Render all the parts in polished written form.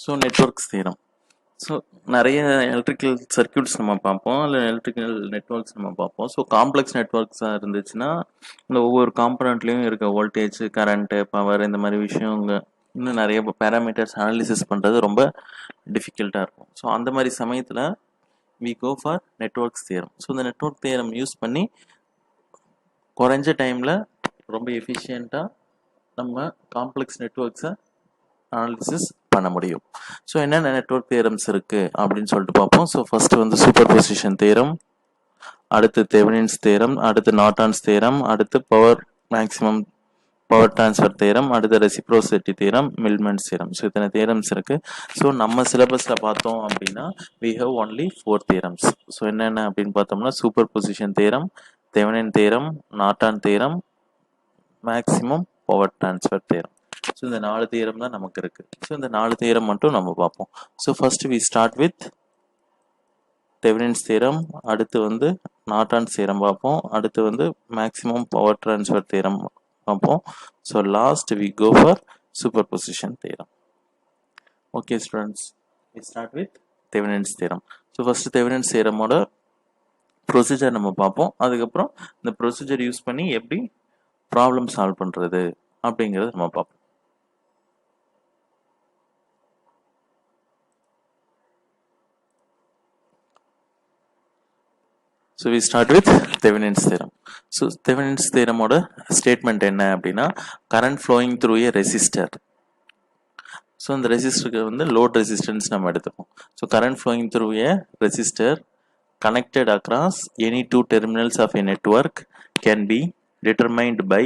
So networks theorem. So நிறைய electrical circuits நம்ம பார்ப்போம், இல்லை எலக்ட்ரிக்கல் நெட்வொர்க்ஸ் நம்ம பார்ப்போம். ஸோ காம்ப்ளெக்ஸ் நெட்வொர்க்ஸாக இருந்துச்சுன்னா இந்த ஒவ்வொரு காம்பனண்ட்லேயும் இருக்க வோல்டேஜ், கரண்ட்டு, பவர் இந்த மாதிரி விஷயங்க இன்னும் நிறைய பேராமீட்டர்ஸ் அனாலிசிஸ் பண்ணுறது ரொம்ப டிஃபிகல்ட்டாக இருக்கும். ஸோ அந்த மாதிரி சமயத்தில் we go for networks theorem. So இந்த நெட்வொர்க் தியரம் யூஸ் பண்ணி குறைஞ்ச டைமில் ரொம்ப எஃபிஷியண்ட்டாக நம்ம காம்ப்ளெக்ஸ் நெட்வொர்க்ஸை அனாலிசிஸ் பண்ண முடியும். ஸோ என்னென்ன நெட்வொர்க் தியரம்ஸ் இருக்குது அப்படின்னு சொல்லிட்டு பார்ப்போம். ஸோ ஃபர்ஸ்ட் வந்து சூப்பர் பொசிஷன் தியரம், அடுத்து தெவெனின்ஸ் தியரம், அடுத்து நார்டன்ஸ் தியரம், அடுத்து மேக்ஸிமம் பவர் டிரான்ஸ்ஃபர் தியரம், அடுத்து ரெசிப்ரோசிட்டி தியரம், மில்மன்ஸ் தியரம். ஸோ இத்தனை தியரம்ஸ் இருக்கு. ஸோ நம்ம சிலபஸில் பார்த்தோம் அப்படின்னா we have only 4 theorems. So என்னென்ன அப்படின்னு பார்த்தோம்னா super position theorem, Thevenin theorem, Norton theorem, maximum power transfer theorem. So இந்த 4 தியரம் தான் நமக்கு இருக்கு. ஸோ இந்த 4 தியரம் மட்டும் நம்ம பார்ப்போம். So first we start with Thevenin's theorem, அடுத்து வந்து நார்டன்ஸ் தியரம் பார்ப்போம், அடுத்து வந்து மேக்ஸிமம் பவர் டிரான்ஸ்ஃபர் தியரம் பார்ப்போம். So last we go for superposition theorem. Okay students, we start with Thevenin's theorem. So first Thevenin's தியரமோட procedure நம்ம பார்ப்போம். அதுக்கப்புறம் இந்த ப்ரொசீஜர் யூஸ் பண்ணி எப்படி ப்ராப்ளம் சால்வ் பண்ணுறது அப்படிங்கிறத நம்ம பார்ப்போம். So we start with Thevenin's theorem. So Thevenin's theorem ஓட statement என்ன அப்படின்னா current flowing through a resistor. So இந்த ரெசிஸ்டருக்கு வந்து load resistance நம்ம எடுத்துப்போம். So current flowing through a resistor connected across any two terminals of a network can be determined by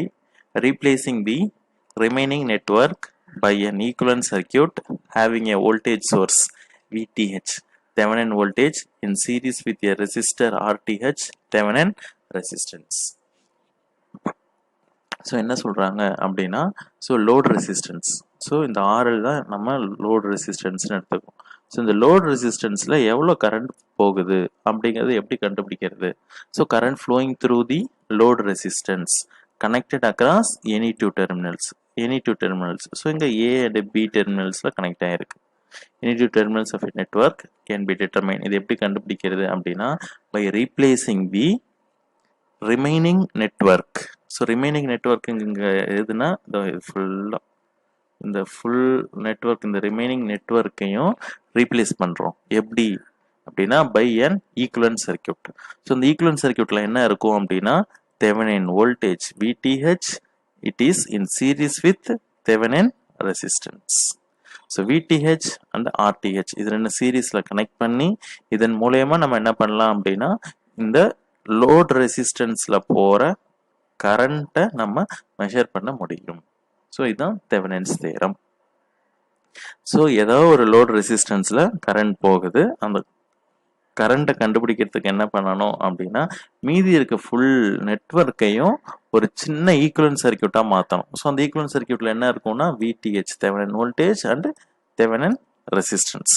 replacing the remaining network by an equivalent circuit having a voltage source VTH, Thevenin voltage, in series with a resistor RTH, Thevenin resistance. So என்ன சொல்கிறாங்க அப்படின்னா so load resistance. So இந்த RL தான் நம்ம load ரெசிஸ்டன்ஸ்னு எடுத்துக்கோம். So இந்த load ரெசிஸ்டன்ஸில் எவ்வளோ current போகுது அப்படிங்கிறது எப்படி கண்டுபிடிக்கிறது? So current flowing through the load resistance connected across any two terminals. So இங்கே A and B டெர்மினல்ஸில் கனெக்ட் ஆகிருக்கு. any two terminals of a network can be determined. இது எப்படி கண்டுபிடிக்கிறது அப்படின்னா by replacing the remaining network. So remaining network இங்கே எதுனா ஃபுல்லாக இந்த ஃபுல் நெட்ஒர்க், இந்த ரிமைனிங் நெட்ஒர்க்கையும் ரீப்ளேஸ் பண்ணுறோம். எப்படி அப்படின்னா by an equivalent circuit. So இந்த ஈக்குவலன்ட் சர்க்யூட்டில் என்ன இருக்கும் அப்படின்னா Thevenin voltage VTH, it is in series with Thevenin resistance. So VTH and RTH இது ரெண்டு சீரீஸில் கனெக்ட் பண்ணி இதன் மூலயமா நம்ம என்ன பண்ணலாம் அப்படின்னா இந்த லோட் ரெசிஸ்டன்ஸில் போகிற கரண்ட்டை நம்ம மெஷர் பண்ண முடியும். ஸோ இதுதான் தெவெனின்ஸ் தியரம். ஸோ ஏதோ ஒரு லோட் ரெசிஸ்டன்ஸில் கரண்ட் போகுது, அந்த கரண்ட்டை கண்டுபிடிக்கிறதுக்கு என்ன பண்ணணும் அப்படின்னா மீதி இருக்க ஃபுல் நெட்வொர்க்கையும் ஒரு சின்ன ஈக்குவலன்ட் சர்க்யூட்டாக மாற்றணும். ஸோ அந்த ஈக்குவலன்ட் சர்க்யூட்டில் என்ன இருக்கும்னா VTH, Thevenin voltage and Thevenin resistance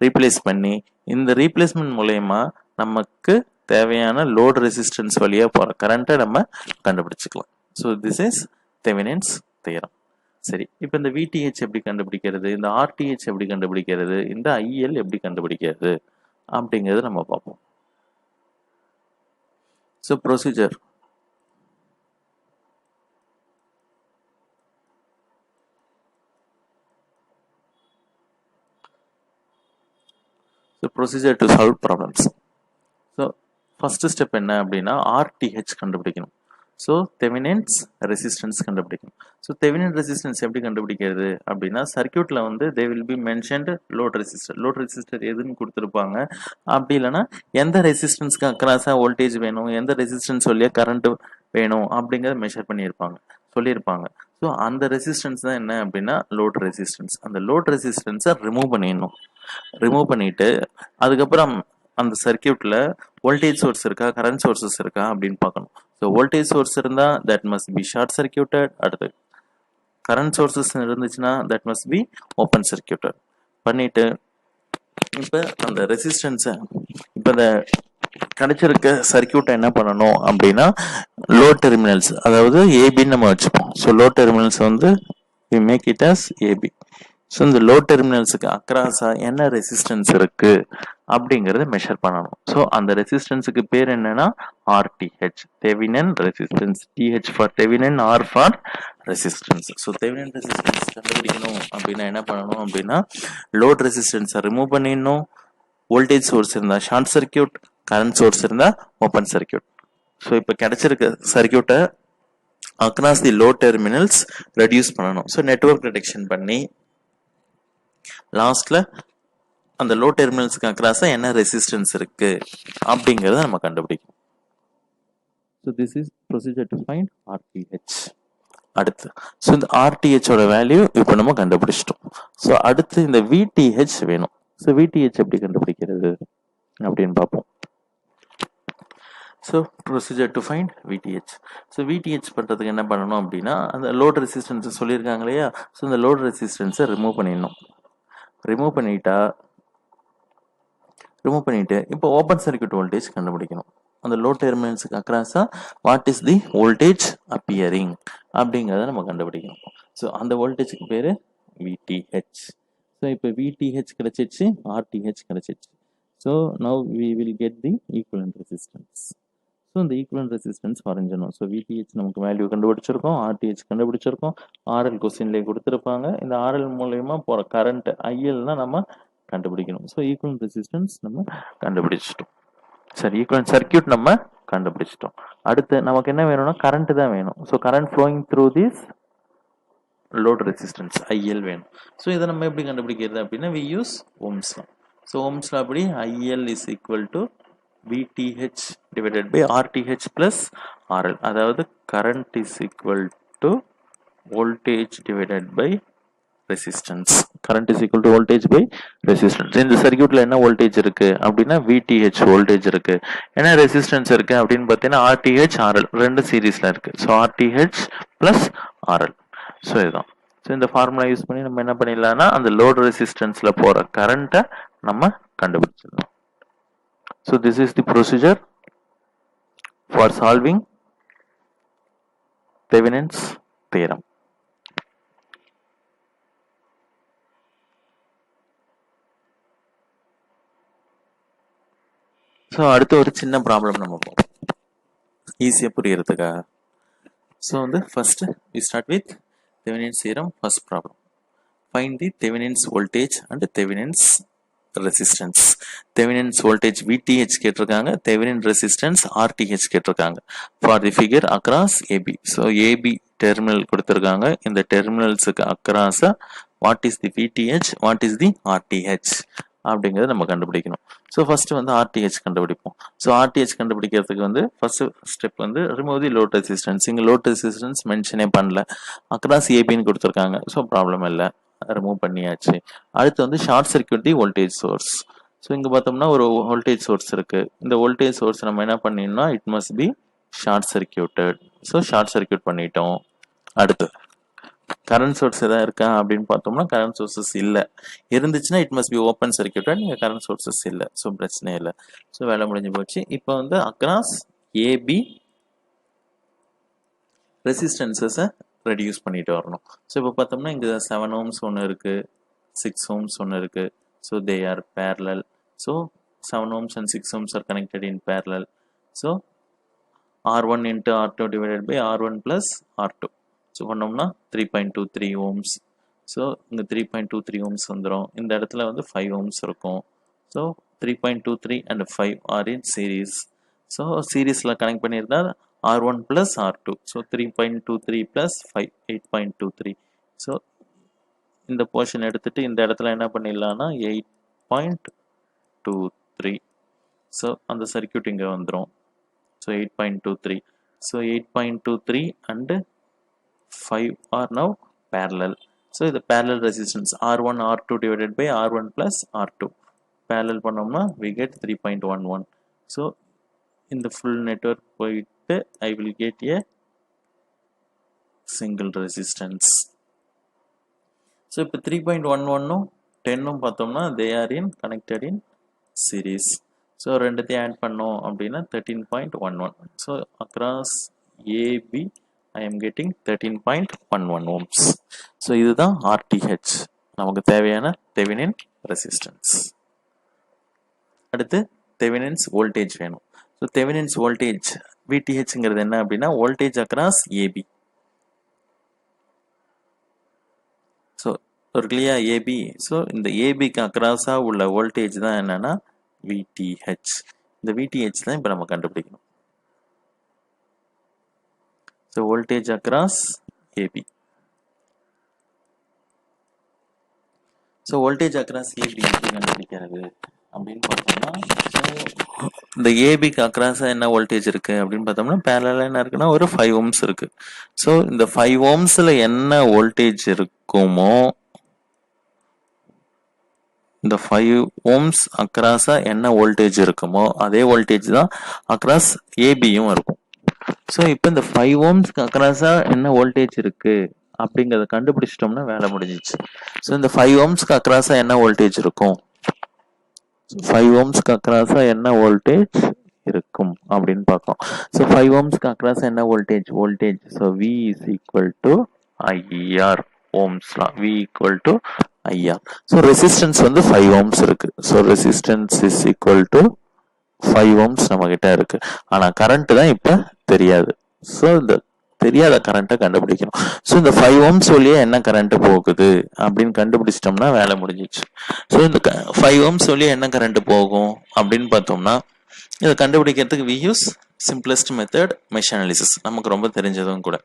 replace பண்ணி இந்த ரீப்ளேஸ்மெண்ட் மூலயமா நமக்கு தேவையான லோட் ரெசிஸ்டன்ஸ் வழியாக போகிற கரண்ட்டை நம்ம கண்டுபிடிச்சிக்கலாம். So this is Thevenin's theorem. சரி, இப்போ இந்த VTH எப்படி கண்டுபிடிக்கிறது, இந்த RTH எப்படி கண்டுபிடிக்கிறது, இந்த IL எப்படி கண்டுபிடிக்கிறது அப்படிங்கிறது நம்ம பார்ப்போம். So procedure. So procedure to solve problems. So first step என்ன அப்படின்னா RTH கண்டுபிடிக்கணும். ஸோ தெவெனின்ஸ் ரெசிஸ்டன்ஸ் கண்டுபிடிக்கணும். ஸோ தெவெனின் ரெசிஸ்டன்ஸ் எப்படி கண்டுபிடிக்கிறது அப்படின்னா சர்க்யூட்டில் வந்து they will be mentioned load resistor எதுன்னு கொடுத்துருப்பாங்க. அப்படி இல்லைன்னா எந்த ரெசிஸ்டன்ஸ்க்கு அக்ராஸாக வோல்டேஜ் வேணும், எந்த ரெசிஸ்டன்ஸ் வழியாக கரண்ட் வேணும் அப்படிங்கிறத மெஷர் சொல்லியிருப்பாங்க. ஸோ அந்த ரெசிஸ்டன்ஸ் தான் என்ன அப்படின்னா லோட் ரெசிஸ்டன்ஸ். அந்த லோட் ரெசிஸ்டன்ஸை ரிமூவ் பண்ணிட்டு அதுக்கப்புறம் அந்த சர்க்யூட்டில் வோல்டேஜ் சோர்ஸ் இருக்கா, கரண்ட் சோர்ஸஸ் இருக்கா அப்படின்னு பார்க்கணும். ஸோ வோல்டேஜ் சோர்ஸ் இருந்தால் that must be short circuited. அடுத்து கரண்ட் சோர்ஸஸ் இருந்துச்சுன்னா that must be open circuited பண்ணிட்டு இப்போ அந்த ரெசிஸ்டன்ஸை இப்போ இந்த கிடைச்சிருக்க சர்க்யூட்டை என்ன பண்ணணும் அப்படின்னா லோட் டெர்மினல்ஸ், அதாவது ஏபின்னு நம்ம வச்சுப்போம். ஸோ லோட் டெர்மினல்ஸ் வந்து we make it as AB. So இந்த லோ டெர்மினல்ஸுக்கு அக்ராஸா என்ன ரெசிஸ்டன்ஸ் இருக்கு அப்படிங்கறத மெஷர் பண்ணணும். ஸோ அந்த ரெசிஸ்டன்ஸுக்கு பேர் என்னன்னா RTH, Thevenin resistance. TH for Thevenin, R for resistance. So Thevenin resistance கண்டுபிடிக்கணும் அப்படின்னா என்ன பண்ணணும் அப்படின்னா லோட் ரெசிஸ்டன்ஸை ரிமூவ் பண்ணிடணும். வோல்டேஜ் சோர்ஸ் இருந்தா ஷார்ட் சர்க்கியூட், கரண்ட் சோர்ஸ் இருந்தா ஓப்பன் சர்க்கியூட். ஸோ இப்போ கிடைச்சிருக்க சர்க்கியூட்டை across the load terminals reduce பண்ணணும். ஸோ நெட்வொர்க் ரிடக்ஷன் பண்ணி லாஸ்ட்ல அந்த லோ டெர்மினல்ஸ்க்கு அக்ராஸா என்ன ரெசிஸ்டன்ஸ் இருக்கு அப்படிங்கறத நம்ம கண்டுபிடிக்கணும். So this is procedure to find RTH. அடுத்து ஸோ இந்த RTH ஓட வேல்யூ இப்போ நம்ம கண்டுபிடிச்சிட்டோம். ஸோ அடுத்து இந்த VTH வேணும். ஸோ VTH எப்படி கண்டுபிடிக்கிறது அப்படின்னு பார்ப்போம். So procedure to find VTH. So VTH பண்ணுறதுக்கு என்ன பண்ணணும் அப்படின்னா அந்த லோட் ரெசிஸ்டன்ஸை சொல்லியிருக்காங்க இல்லையா, ஸோ இந்த லோட் ரெசிஸ்டன்ஸை ரிமூவ் பண்ணிடணும். ரிமூவ் பண்ணிட்டு இப்போ ஓப்பன் சர்க்கியூட் வோல்டேஜ் கண்டுபிடிக்கணும். அந்த லோ டெர்மினல்ஸுக்கு அக்ராஸா what is the voltage appearing அப்படிங்கிறத நம்ம கண்டுபிடிக்கணும். ஸோ அந்த வோல்டேஜுக்கு பேரு VTH. ஸோ இப்போ VTH கிடைச்சிச்சு, RTH கிடைச்சிச்சு. So now we will get the equivalent resistance. So இந்த ஈக்குவலன்ட் ரெசிஸ்டன்ஸ் வரைஞ்சணும். ஸோ VTH நமக்கு வேல்யூ கண்டுபிடிச்சிருக்கோம், RTH கண்டுபிடிச்சிருக்கோம், RL கொஸ்டின்லேயே கொடுத்துருப்பாங்க. இந்த RL மூலயமா போகிற கரண்ட் IL தான் நம்ம கண்டுபிடிக்கணும். ஸோ ஈக்குவலன்ட் ரெசிஸ்டன்ஸ் நம்ம கண்டுபிடிச்சிட்டோம். சரி, ஈக்குவலன்ட் சர்க்கியூட் நம்ம கண்டுபிடிச்சிட்டோம். அடுத்து நமக்கு என்ன வேணும்னா கரண்ட் தான் வேணும். So current flowing through this load resistance IL வேணும். ஸோ இதை நம்ம எப்படி கண்டுபிடிக்கிறது அப்படின்னா we use Ohm's law. So Ohm's law அப்படி IL is equal to VTH divided by RTH plus RL. அதாவது current is equal to voltage divided by resistance. Current is equal to voltage by resistance. இந்த சர்க்யூட்ல என்ன voltage இருக்கு அப்படின்னா VTH voltage இருக்கு. என்ன resistance இருக்கு அப்படின்னு பார்த்தீங்கன்னா RTH RL ரெண்டு சீரீஸ்ல இருக்கு. So RTH plus RL. So இதுதான். ஸோ இந்த ஃபார்முலா யூஸ் பண்ணி நம்ம என்ன பண்ணிடலாம்னா அந்த லோட் ரெசிஸ்டன்ஸ்ல போற கரண்ட்டை நம்ம கண்டுபிடிச்சிடலாம். So this is the procedure for solving Thevenin's theorem. So அடுத்த ஒரு சின்ன ப்ராப்ளம் நம்ம போவோம் ஈஸியாக புரியறதுக்காக. ஸோ வந்து first we start with Thevenin's theorem. First problem, find the Thevenin's voltage and Thevenin's resistance. Thevenin's voltage VTH கேட்டிருக்காங்க, தெவினின் ரெசிஸ்டன்ஸ் RTH கேட்டிருக்காங்க. For the figure across AB. So AB terminal கொடுத்துருக்காங்க. இந்த டெர்மினல்ஸுக்கு அக்ராஸா what is the VTH, what is the RTH அப்படிங்கிறத நம்ம கண்டுபிடிக்கணும். So first வந்து RTH கண்டுபிடிப்போம். ஸோ RTH கண்டுபிடிக்கிறதுக்கு வந்து ஃபர்ஸ்ட் ஸ்டெப் வந்து ரிமூவ் தி லோட் ரெசிஸ்டன்ஸ். இங்கே லோட் ரெசிஸ்டன்ஸ் மென்ஷனே பண்ணல, அக்ராஸ் ஏபின்னு கொடுத்துருக்காங்க. ஸோ ப்ராப்ளம் இல்லை, ரிமூவ் பண்ணியாச்சு. அடுத்து வந்து ஷார்ட் சர்க்யூட் தி வோல்டேஜ் சோர்ஸ். ஸோ இங்கே பார்த்தோம்னா ஒரு வோல்டேஜ் சோர்ஸ் இருக்கு. இந்த வோல்டேஜ் சோர்ஸ் நம்ம என்ன பண்ணிடணும்னா it must be short circuited. So short circuit பண்ணிட்டோம். அடுத்து கரண்ட் சோர்ஸ் எதாவது இருக்கா அப்படின்னு பார்த்தோம்னா கரண்ட் சோர்சஸ் இல்லை. இருந்துச்சுன்னா it must be open circuited. நீங்கள் கரண்ட் சோர்சஸ் இல்லை, ஸோ பிரச்சனை இல்லை. ஸோ வேலை முடிஞ்சு போச்சு. இப்போ வந்து அக்ராஸ் ஏபி ரெசிஸ்டன்சஸை ரெடியூஸ் பண்ணிட்டு வரணும். ஸோ இப்போ பார்த்தோம்னா இங்கே 7 ohms ஒன்று இருக்கு, 6 ohms ஒன்று இருக்கு. So they are parallel. So 7 ohms and 6 ohms are connected in parallel. So R1 into R2 divided by R1 plus R2. So பண்ணோம்னா 3.23 ohms. ஸோ இங்கே 3.23 ohms வந்துடும். இந்த இடத்துல வந்து 5 ohms இருக்கும். So 3.23 and 5 are in series. So சீரீஸில் connect பண்ணியிருந்தா R1 plus R2. So 3.23 plus 5, 8.23. So இந்த போர்ஷன் எடுத்துட்டு இந்த இடத்துல என்ன பண்ணிடலாம்னா 8.23. ஸோ அந்த சர்க்யூட் இங்கே வந்துடும். So 8.23. So 8.23 and 5 are now parallel. So the parallel resistance R1 R2 divided by R1 plus R2 parallel பண்ணோம்னா we get 3.11. So in the full network போயிட்டு I will get a single resistance. So இப்போ 3.11 10 பார்த்தோம்னா they are in connected in series. So ரெண்டுத்தையும் add பண்ணோம் அப்படின்னா 13.11. So across AB I am getting 13.11 ohms. So இதுதான் RTH நமக்கு தேவையான Thevenin resistance. அடுத்து தெவெனின்ஸ் வோல்டேஜ் வேணும். ஸோ தெவெனின்ஸ் வோல்டேஜ் VTHங்கிறது என்ன அப்படின்னா வோல்டேஜ் அக்ராஸ் AB. ஸோ ஒரு கிளியா AB. ஸோ இந்த ஏபிக்கு அக்ராஸாக உள்ள வோல்டேஜ் தான் என்னன்னா VTH. இந்த VTH தான் இப்போ நம்ம கண்டுபிடிக்கணும். So voltage across AB. So voltage across A B கண்டுபிடிக்கிறது அப்படின்னு பார்த்தோம்னா, இந்த ஏபிக்கு அக்ராஸாக என்ன வோல்டேஜ் இருக்கு அப்படின்னு பார்த்தோம்னா பேரலா என்ன இருக்குன்னா ஒரு 5 ohms இருக்கு. ஸோ இந்த 5 ohmsல என்ன வோல்டேஜ் இருக்குமோ இந்த 5 ohms அக்ராஸா என்ன வோல்டேஜ் இருக்குமோ அதே வோல்டேஜ் தான் அக்ராஸ் ஏபியும் இருக்கும். ஸோ இப்போ இந்த 5 ohmsக்கு அக்ராஸா என்ன வோல்டேஜ் இருக்கு அப்படிங்கிறத கண்டுபிடிச்சிட்டோம்னா வேலை முடிஞ்சிச்சு. ஸோ இந்த 5 ohmsக்கு அக்ராஸா என்ன வோல்டேஜ் இருக்கும், 5 ohmsக்கு அக்ராஸா என்ன வோல்டேஜ் இருக்கும் அப்படின்னு பார்க்கலாம். ஸோ 5 ohmsக்கு அக்ராஸா என்ன voltage so V is equal to IR. ohms law V equal to IR. So resistance வந்து 5 ohms இருக்கு. So resistance is equal to 5 ohms நம்ம கிட்ட இருக்கு. ஆனா கரண்ட் தான் இப்ப தெரியாது. ஸோ இந்த தெரியாத கரண்ட்டை கண்டுபிடிக்கணும். ஸோ இந்த 5 ohms வழியா என்ன கரண்ட் போகுது அப்படின்னு கண்டுபிடிச்சிட்டோம்னா வேலை முடிஞ்சிச்சு. ஸோ இந்த 5 ohms வழியா என்ன கரண்ட் போகும் அப்படின்னு பார்த்தோம்னா இதை கண்டுபிடிக்கிறதுக்கு we use simplest method mesh analysis. நமக்கு ரொம்ப தெரிஞ்சதும் கூட.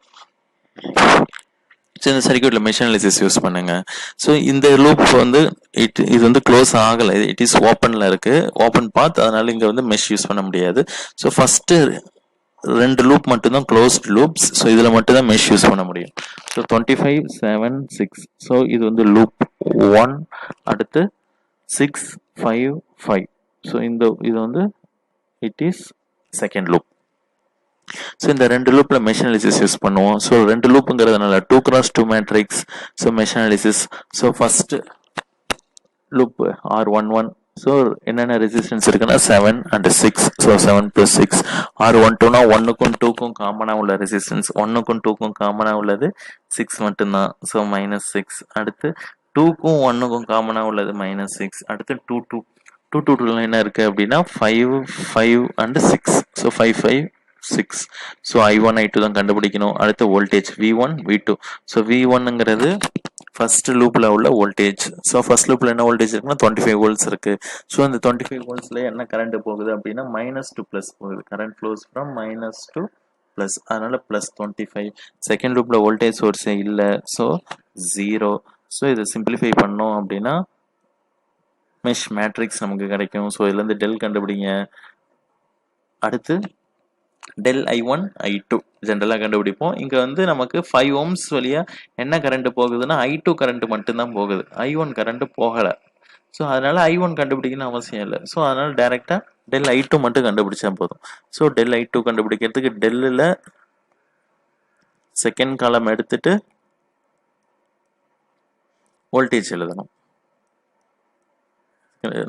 ஸோ இந்த சர்க்யூட்ல மெஷ் அனாலிசிஸ் யூஸ் பண்ணுங்க. ஸோ இந்த லூப் வந்து இது வந்து க்ளோஸ் ஆகலை, இட் இஸ் ஓப்பன்ல இருக்கு, ஓப்பன் பாத். அதனால இங்க வந்து மெஷ் யூஸ் பண்ண முடியாது. ஸோ ஃபர்ஸ்ட் 2 லூப் மட்டும்தான் க்ளோஸ்ட் லூப்ஸ். ஸோ இதுல மட்டும் தான் மெஷ் யூஸ் பண்ண முடியும். ஸோ 25, 7, 6. ஸோ இது வந்து லூப் 1. அடுத்து 6, 5, 5. ஸோ இது வந்து it is second loop. So இந்த 2 லூப்ல மெஷ் அனாலிசிஸ் யூஸ் பண்ணுவோம். So 2 லூப்புங்கிறதுனால 2x2 matrix. So mesh analysis. So first loop R11. So என்னென்ன ரெசிஸ்டன்ஸ் இருக்குன்னா 7 and 6. ஸோ 7 + 6. R12னா 1க்கும் 2க்கும் காமனா உள்ள ரெசிஸ்டன்ஸ், 1க்கும் 2க்கும் காமனா உள்ளது 6 மட்டும்தான். ஸோ -6. அடுத்து 2க்கும் 1க்கும் காமனா உள்ளது -6. அடுத்து 2 என்ன இருக்கு அப்படின்னா 5, 5 and 6. So 5, 5, 6. So I1, I2 தான் கண்டுபிடிக்கணும். அடுத்து வோல்டேஜ் V1, V2. ஸோ V1ங்கிறது ஃபர்ஸ்ட் லூப்ல உள்ள வோல்டேஜ். ஸோ ஃபர்ஸ்ட் லூப்ல என்ன வோல்டேஜ் இருக்குன்னா 25 volts இருக்கு. ஸோ அந்த 25 voltsல என்ன கரண்ட் போகுது அப்படின்னா - to plus போகுது. Current flows from - to plus. அதனால +25. செகண்ட் லூப்ல வோல்டேஜ் சோர்ஸே இல்லை. ஸோ 0. ஸோ இதை சிம்பிளிஃபை பண்ணோம் அப்படின்னா மெஷ் மேட்ரிக்ஸ் நமக்கு கிடைக்கும். ஸோ இதுல இருந்து டெல் கண்டுபிடிங்க. அடுத்து del I1, I2 ஜென்ரலா கண்டுபிடிப்போம். இங்க வந்து நமக்கு 5 ohms வழியா என்ன கரண்ட் போகுதுன்னா I2 கரண்ட் மட்டும்தான் போகுது, I1 கரண்ட் போகல. ஸோ அதனால I1 கண்டுபிடிக்கணும் அவசியம் இல்லை. ஸோ அதனால டைரக்டா del I2 மட்டும் கண்டுபிடிச்சா போதும். ஸோ del I2 கண்டுபிடிக்கிறதுக்கு டெல்லில் செகண்ட் காலம் எடுத்துட்டு வோல்டேஜ் எழுதணும்.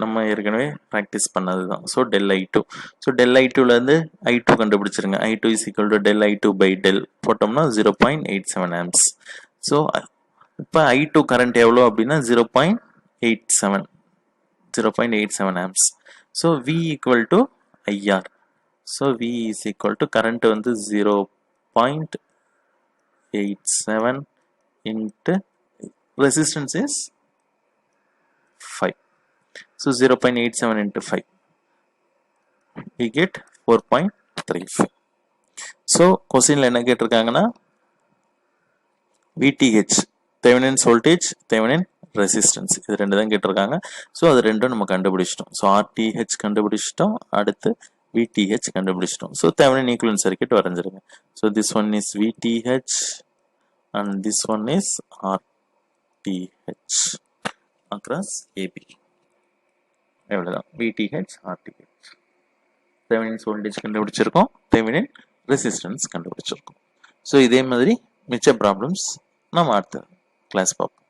நம்ம ஏற்கனவே ப்ராக்டிஸ் பண்ணதுதான். So del I2. So del I2ல இருந்து I2 கண்டுபிடிச்சிருங்க. I2 is equal to del I2 by del போட்டோம்னா 0.87 amps. ஸோ இப்போ I2 கரண்ட் எவ்வளோ அப்படின்னா 0.87 amps. So V equal to IR. So V is equal to current வந்து 0.87 into resistance is 5. So 0.87 into 5. We get 4.35. So கொஸ்டின்ல என்ன கேட்டிருக்காங்கன்னா VTH Thevenin's voltage, Thevenin resistance, இது ரெண்டு தான் கேட்டிருக்காங்க. ஸோ அது ரெண்டும் நம்ம கண்டுபிடிச்சிட்டோம். ஸோ RTH கண்டுபிடிச்சிட்டோம். அடுத்து VTH கண்டுபிடிச்சிட்டோம். ஸோ தெவெனின் ஈக்குவலன்ட் சர்க்யூட் வரைஞ்சிருங்க. So this one is VTH and this one is RTH across AB. எவ்வளவுதான் VTH, RTH. தெவெனின்ஸ் வோல்டேஜ் கண்டுபிடிச்சிருக்கோம், தெவெனின் ரெசிஸ்டன்ஸ் கண்டுபிடிச்சிருக்கோம். ஸோ இதே மாதிரி மிச்ச ப்ராப்ளம்ஸ் நம்ம அடுத்த கிளாஸ் பார்ப்போம்.